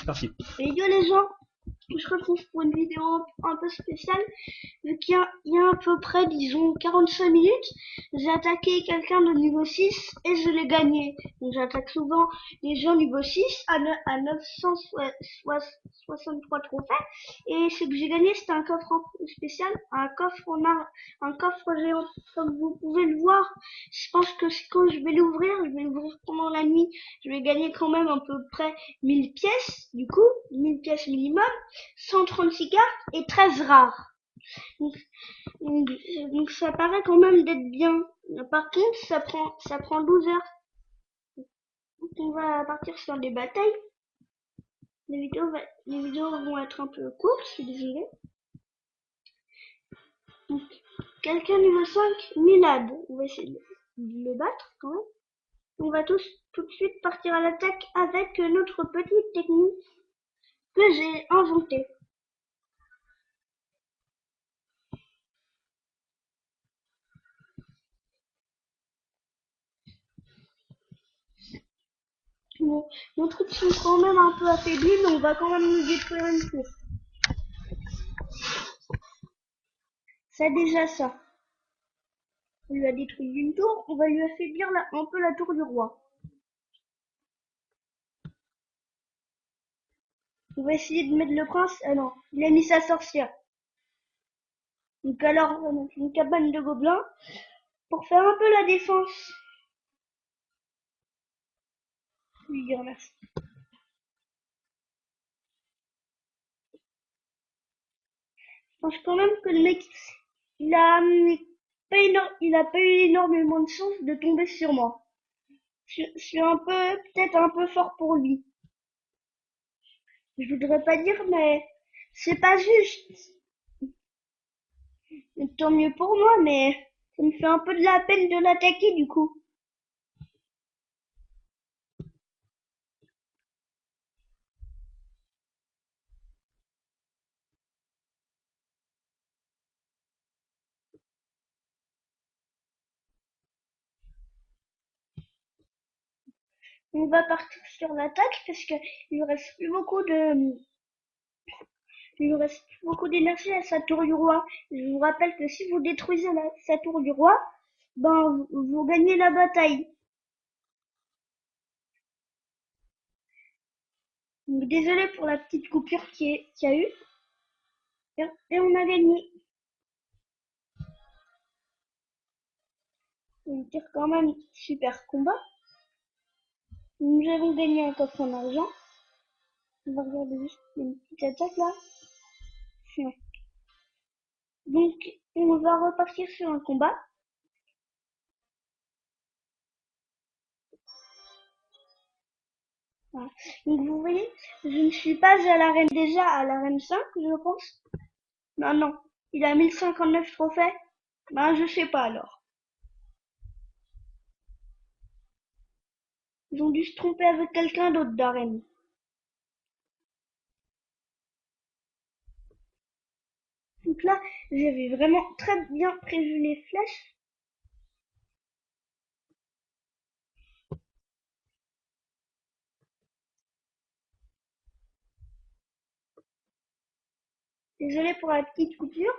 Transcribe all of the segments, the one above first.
Merci. Et yo les gens, je retrouve pour une vidéo un peu spéciale. Vu qu'il y a à peu près, disons, 45 minutes, j'ai attaqué quelqu'un de niveau 6 et je l'ai gagné. Donc j'attaque souvent les gens niveau 6 à 963 trophées. Et ce que j'ai gagné, c'était un coffre spécial, un coffre un coffre géant. Comme vous pouvez le voir, je pense que quand je vais l'ouvrir pendant la nuit, je vais gagner quand même à peu près 1000 pièces, du coup, 1000 pièces minimum, 136 cartes et 13 rares. Donc, donc ça paraît quand même d'être bien. Par contre, ça prend 12 heures. Donc on va partir sur des batailles. Les vidéos vont être un peu courtes, je suis désolée. Donc, quelqu'un niveau 5, Milad. On va essayer de le battre quand même. On va tout de suite partir à l'attaque avec notre petite technique que j'ai inventée. Bon, nos troupes sont quand même un peu affaiblies, mais on va quand même nous détruire une tour. C'est déjà ça. On lui a détruit une tour, on va lui affaiblir un peu la tour du roi. On va essayer de mettre le prince. Ah non, il a mis sa sorcière. Donc alors, on a fait une cabane de gobelins pour faire un peu la défense. Je lui dire merci. Je pense quand même que le mec, il a il a pas eu énormément de chance de tomber sur moi. Je suis peut-être un peu fort pour lui. Je voudrais pas dire, mais c'est pas juste. Tant mieux pour moi, mais ça me fait un peu de la peine de l'attaquer du coup. On va partir sur l'attaque parce que il lui reste plus beaucoup de, il lui reste plus beaucoup d'énergie à sa tour du roi. Je vous rappelle que si vous détruisez sa tour du roi, ben vous gagnez la bataille. Donc, désolé pour la petite coupure qu'il y a eu. Et on a gagné. On tire quand même super combat. Nous avons gagné un coffre en argent. On va regarder juste une petite attaque là. Non. Donc on va repartir sur un combat. Voilà. Donc vous voyez, je ne suis pas à l'arène déjà à l'arène 5, je pense. Non, non. Il a 1059 trophées. Ben je sais pas alors. Ils ont dû se tromper avec quelqu'un d'autre d'arène. Donc là, j'avais vraiment très bien prévu les flèches. Désolé pour la petite coupure.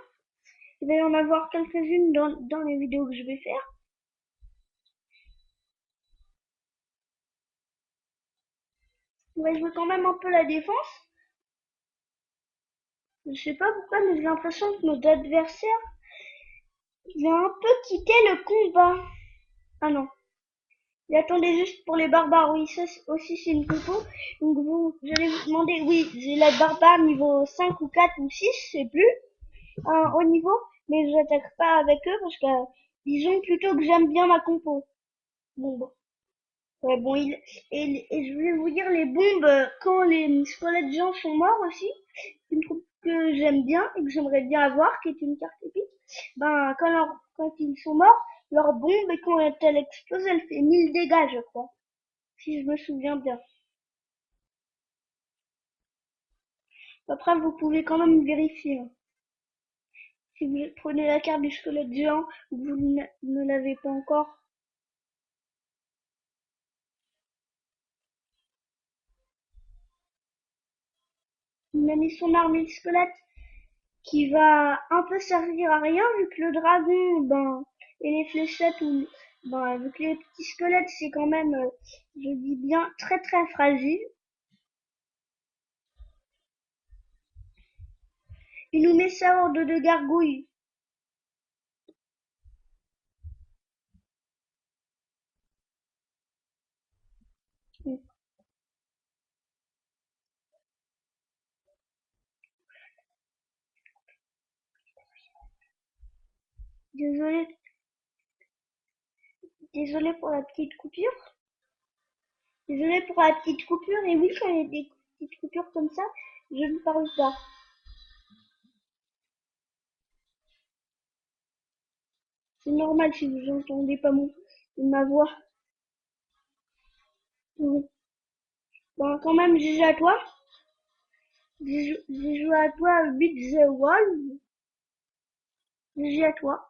Il va y en avoir quelques-unes dans les vidéos que je vais faire. On va jouer quand même un peu la défense. Je sais pas pourquoi, mais j'ai l'impression que notre adversaire, il a un peu quitté le combat. Ah non. Il attendait juste pour les barbares. Oui, ça aussi c'est une topo. Donc j'allais vous demander, oui, j'ai la barbare niveau 5 ou 4 ou 6, je sais plus, au niveau. Mais je n'attaque pas avec eux parce que disons plutôt que j'aime bien ma compo. Bon. Ouais, bon, et je voulais vous dire les bombes, quand les squelettes gens sont morts aussi, une troupe que j'aime bien et que j'aimerais bien avoir, qui est une carte épique, ben, quand ils sont morts, leur bombe, et quand elle explose, elle fait 1000 dégâts, je crois, si je me souviens bien. Après, vous pouvez quand même vérifier, hein. Si vous prenez la carte du squelette géant, vous ne l'avez pas encore. Il a mis son armée de squelettes qui va un peu servir à rien vu que le dragon, et les fléchettes ou, vu que les petits squelettes c'est quand même, je dis bien, très très fragile. Il nous met sa horde de gargouilles. Désolé, désolé pour la petite coupure. Désolé pour la petite coupure. Et oui, quand il y a des petites coupures comme ça, je ne parle pas. C'est normal si vous entendez pas ma voix. Oui. Bon, quand même, j'ai joué à toi. J'ai joué à toi Beat the Wall. J'ai joué à toi.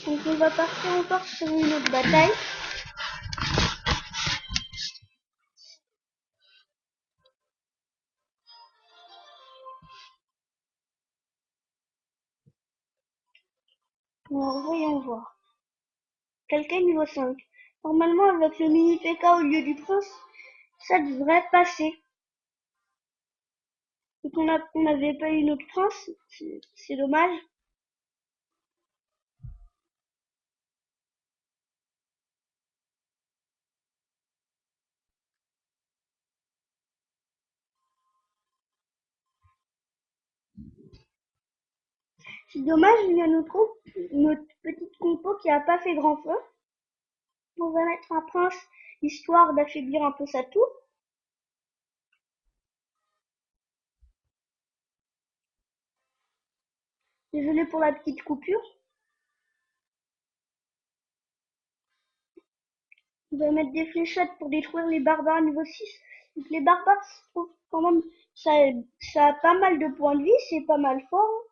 Donc on va partir encore sur une autre bataille. Alors, voyons voir. Quelqu'un niveau 5. Normalement, avec le mini PK au lieu du prince, ça devrait passer. Et qu'on n'avait pas eu notre prince, c'est dommage. C'est dommage, il y a notre petite compo qui a pas fait grand feu. On va mettre un prince, histoire d'affaiblir un peu sa tour. Désolé pour la petite coupure. On va mettre des fléchettes pour détruire les barbares niveau 6. Donc les barbares, je trouve quand même, ça a pas mal de points de vie, c'est pas mal fort.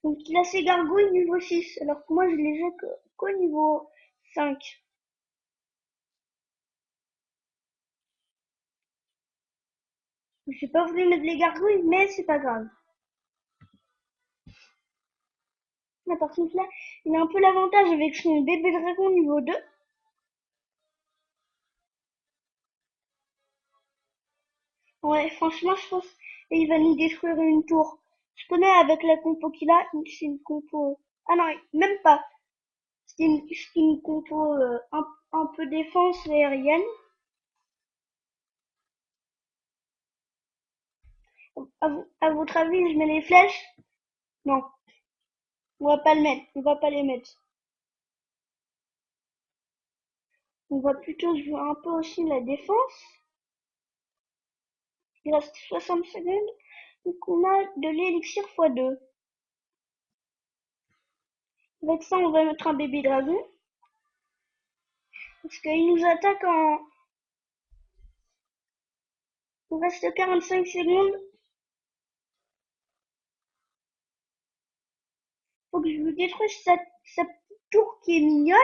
Donc il a ses gargouilles niveau 6, alors que moi je les ai qu'au niveau 5. J'ai pas voulu mettre les gargouilles, mais c'est pas grave. Là, par contre là, il a un peu l'avantage avec son bébé dragon niveau 2. Ouais, franchement, je pense qu'il va nous détruire une tour. Je connais avec la compo qu'il a, c'est une compo... Ah non, même pas. C'est une compo un peu défense aérienne. À votre avis, je mets les flèches? Non, on va pas le mettre. On va pas les mettre. On va plutôt jouer un peu aussi la défense. Il reste 60 secondes. Donc on a de l'élixir x2. Avec ça, on va mettre un bébé dragon. Parce qu'il nous attaque en... Il reste 45 secondes. Faut que je vous détruise sa petite tour qui est mignonne.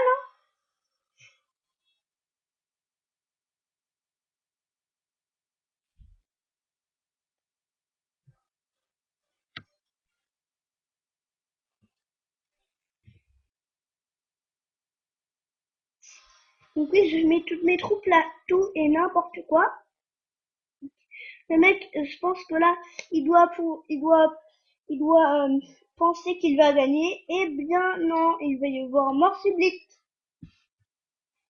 Donc oui, je mets toutes mes troupes là, tout et n'importe quoi. Le mec, je pense que là, il doit penser qu'il va gagner. Eh bien non, il va y avoir mort subite.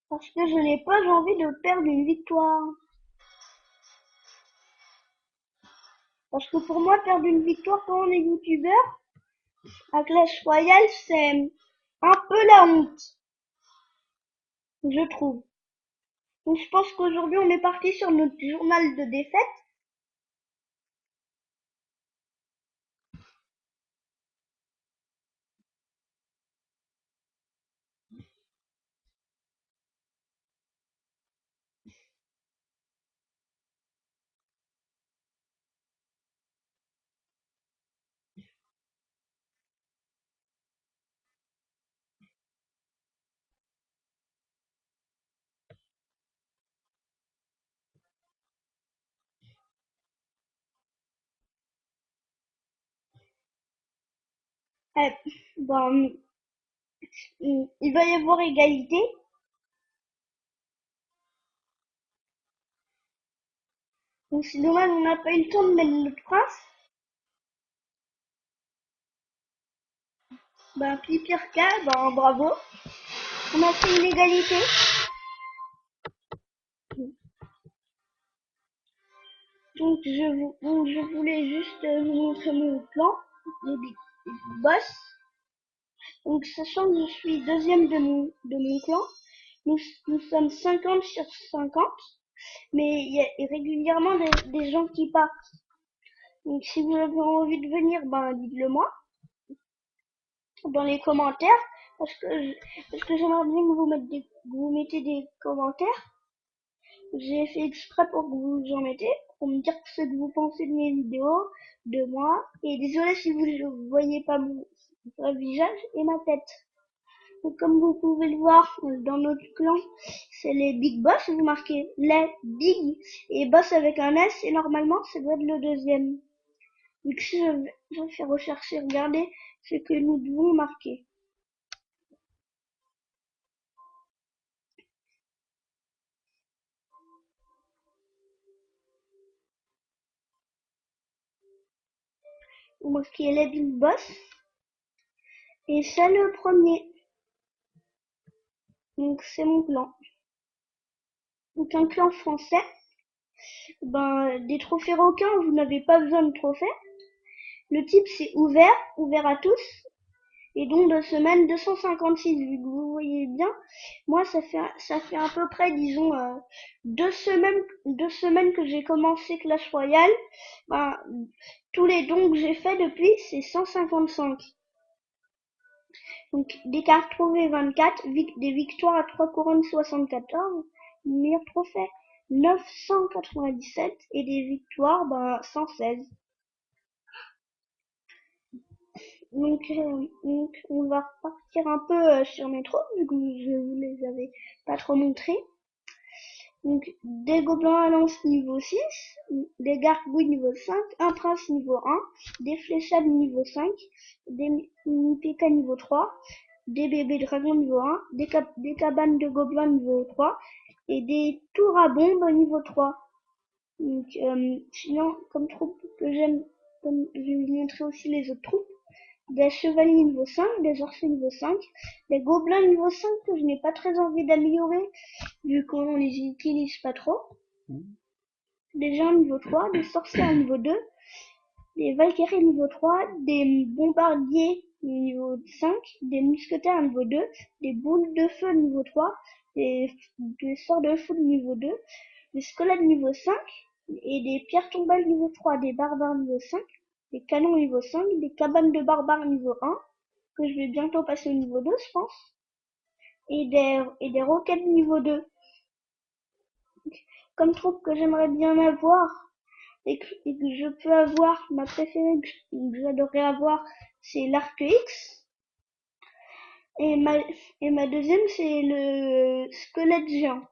Parce que je n'ai pas envie de perdre une victoire. Parce que pour moi, perdre une victoire quand on est youtubeur, à Clash Royale, c'est un peu la honte, je trouve. Donc je pense qu'aujourd'hui, on est parti sur notre journal de défaite. Euh, bon, il va y avoir égalité. Donc c'est dommage, on n'a pas eu le temps de mettre notre prince. Ben, Pipirka, ben bravo. On a fait une égalité. Donc je voulais juste vous montrer mon plan de Big Boss. Donc sachant que je suis deuxième de mon clan, nous sommes 50 sur 50, mais il y a régulièrement des gens qui partent. Donc si vous avez envie de venir, ben dites-le moi dans les commentaires, parce que j'aimerais bien que que vous mettez des commentaires. J'ai fait exprès pour que vous en mettez, pour me dire ce que vous pensez de mes vidéos, de moi. Et désolé si vous ne voyez pas mon vrai visage et ma tête. Donc, comme vous pouvez le voir dans notre clan, c'est les Big Boss. Vous marquez les Big et Boss avec un S et normalement ça doit être le deuxième. Donc si je fais rechercher, regardez ce que nous devons marquer. Vous marquez les Big Boss et c'est le premier. Donc c'est mon clan. Donc un clan français. Ben, des trophées requins, vous n'avez pas besoin de trophées. Le type c'est ouvert à tous. Et donc de semaine 256, vu que vous voyez bien, moi ça fait à peu près, disons, 2 semaines que j'ai commencé Clash Royale. Ben, tous les dons que j'ai fait depuis, c'est 155. Donc des cartes trouvées 24, des victoires à 3 couronnes 74, meilleur trophée 997 et des victoires 116. Donc on va repartir un peu sur mes troupes vu que je vous les avais pas trop montrés. Donc des gobelins à lance niveau 6, des gargouilles niveau 5, un prince niveau 1, des fléchades niveau 5, des mini-PK niveau 3, des bébés dragons niveau 1, des cabanes de gobelins niveau 3 et des tours à bombes niveau 3. Donc sinon comme troupe que j'aime, comme je vais vous montrer aussi les autres troupes, des chevaliers niveau 5, des sorciers niveau 5, des gobelins niveau 5 que je n'ai pas très envie d'améliorer vu qu'on les utilise pas trop, des gens niveau 3, des sorciers niveau 2, des valkyries niveau 3, des bombardiers niveau 5, des mousquetaires niveau 2, des boules de feu niveau 3, des sorts de foudre niveau 2, des squelettes niveau 5 et des pierres tombales niveau 3, des barbares niveau 5, des canons niveau 5, des cabanes de barbares niveau 1, que je vais bientôt passer au niveau 2 je pense, et des roquettes niveau 2. Comme troupe que j'aimerais bien avoir et que je peux avoir, ma préférée que j'adorerais avoir, c'est l'arc X. Et ma deuxième, c'est le squelette géant.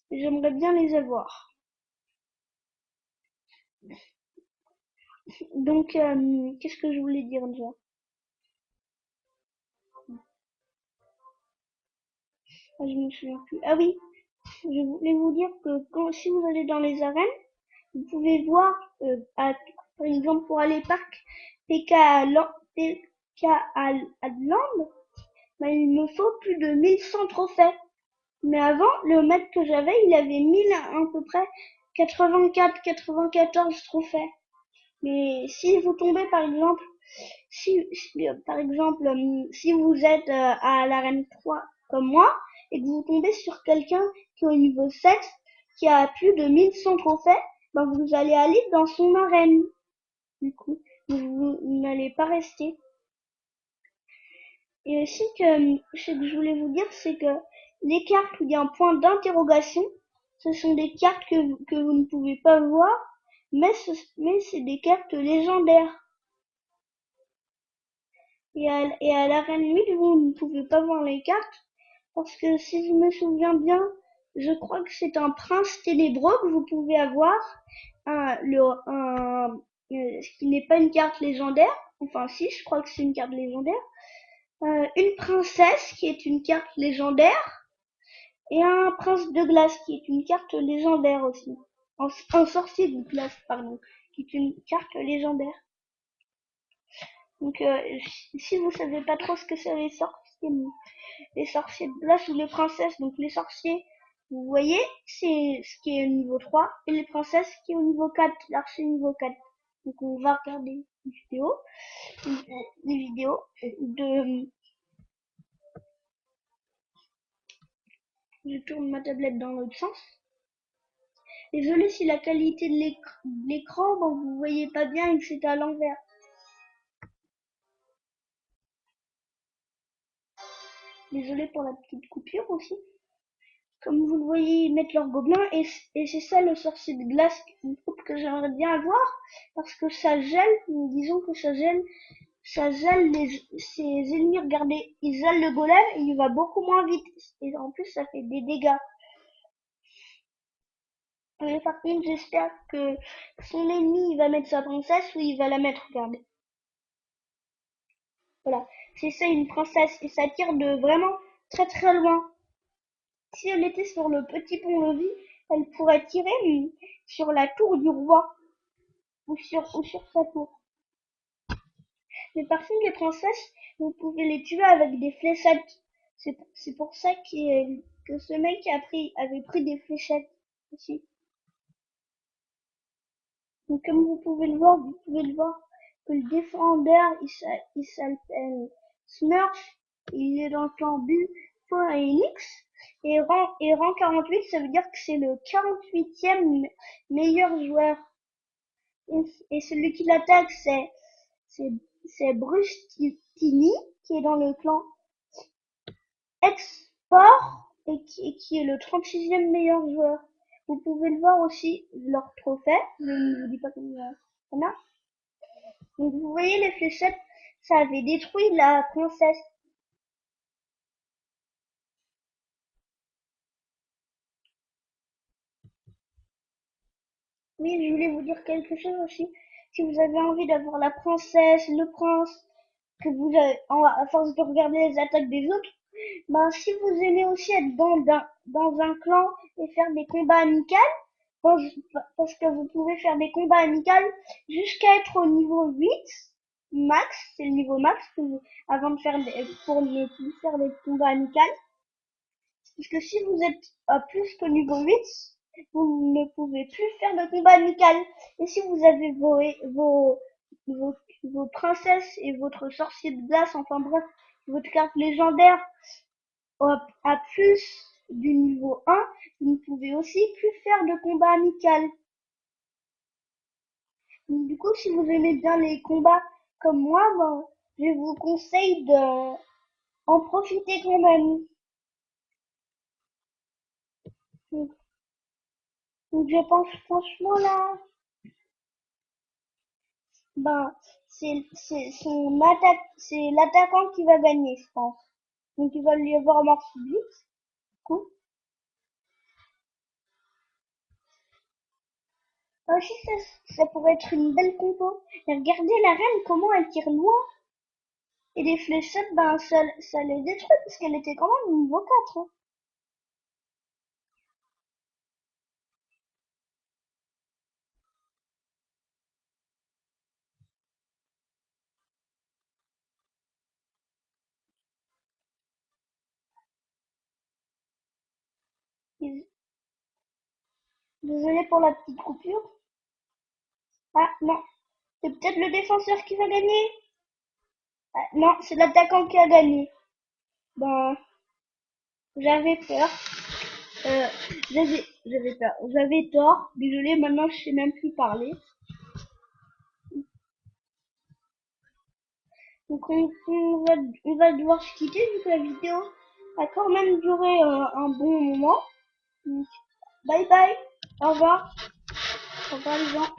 J'aimerais bien les avoir. Donc, qu'est-ce que je voulais dire déjà? Ah, je me souviens plus. Ah oui, je voulais vous dire que si vous allez dans les arènes, vous pouvez voir, par exemple, pour aller parc PK à Land, il me faut plus de 1100 trophées. Mais avant, le maître que j'avais, il avait 1000 à peu près 94 trophées. Mais si vous tombez par exemple, si vous êtes à l'arène 3 comme moi et que vous tombez sur quelqu'un qui est au niveau 7 qui a plus de 1100 trophées, ben vous allez aller dans son arène. Du coup, vous n'allez pas rester. Et aussi ce que je voulais vous dire, c'est que les cartes où il y a un point d'interrogation, ce sont des cartes que vous ne pouvez pas voir, mais c'est des cartes légendaires. Et à l'arène 8, vous ne pouvez pas voir les cartes, parce que si je me souviens bien, je crois que c'est un prince ténébreux que vous pouvez avoir, ce qui n'est pas une carte légendaire, enfin si, je crois que c'est une carte légendaire. Une princesse qui est une carte légendaire. Et un prince de glace qui est une carte légendaire aussi. Un sorcier de glace, pardon, qui est une carte légendaire. Donc si vous savez pas trop ce que c'est les sorciers de glace ou les princesses, donc les sorciers, vous voyez, c'est ce qui est au niveau 3, et les princesses qui est au niveau 4, l'archer niveau 4. Donc on va regarder des vidéos de... Je tourne ma tablette dans l'autre sens. Désolé si la qualité de l'écran, bon, vous voyez pas bien et que c'est à l'envers. Désolé pour la petite coupure aussi. Comme vous le voyez, ils mettent leur gobelin et c'est ça le sorcier de glace, une coupe que j'aimerais bien avoir parce que ça gèle, disons que ça gèle ses ennemis. Regardez, ils gèlent le golem et il va beaucoup moins vite et en plus ça fait des dégâts. Mais par contre, j'espère que son ennemi il va mettre sa princesse ou il va la mettre, regardez. Voilà, c'est ça une princesse et ça tire de vraiment très très loin. Si elle était sur le petit pont-levis, elle pourrait tirer sur la tour du roi ou sur sa tour. Mais par contre, les princesses, vous pouvez les tuer avec des fléchettes. C'est pour ça que ce mec avait pris des fléchettes aussi. Donc comme vous pouvez le voir, que le défendeur, il s'appelle Smurf, il est dans le clan Bu.Enix, et rang 48, ça veut dire que c'est le 48e meilleur joueur. Et celui qui l'attaque, c'est Brustini, qui est dans le clan Export, et qui est le 36e meilleur joueur. Vous pouvez le voir aussi, leur trophée, je ne vous dis pas combien on a. Donc vous voyez les fléchettes, ça avait détruit la princesse. Oui, je voulais vous dire quelque chose aussi. Si vous avez envie d'avoir la princesse, le prince, que vous avez, à force de regarder les attaques des autres, ben si vous aimez aussi être dans un clan et faire des combats amicaux, parce que vous pouvez faire des combats amicaux jusqu'à être au niveau 8 max, c'est le niveau max avant de faire pour ne plus faire des combats amicaux. Parce que si vous êtes à plus que niveau 8, vous ne pouvez plus faire de combat amical. Et si vous avez vos princesses et votre sorcier de glace, enfin bref, votre carte légendaire à plus du niveau 1, vous ne pouvez aussi plus faire de combat amical. Donc, du coup, si vous aimez bien les combats comme moi, ben, je vous conseille de en profiter quand même. Donc je pense franchement là, ben c'est son attaque, c'est l'attaquant qui va gagner, je pense. Donc il va lui avoir mort subite. Coup. Aussi ça pourrait être une belle compo. Et regardez la reine comment elle tire loin. Et les fléchettes, ben ça les détruit parce qu'elle était quand même niveau 4. Hein. Désolé pour la petite coupure. Ah non, c'est peut-être le défenseur qui va gagner. Ah, non, c'est l'attaquant qui a gagné. Ben, j'avais peur. Euh, j'avais peur. J'avais tort. Désolé, maintenant je sais même plus parler. Donc on va devoir se quitter vu que la vidéo a quand même duré un bon moment. Donc, bye bye. Au revoir. Au revoir les gens.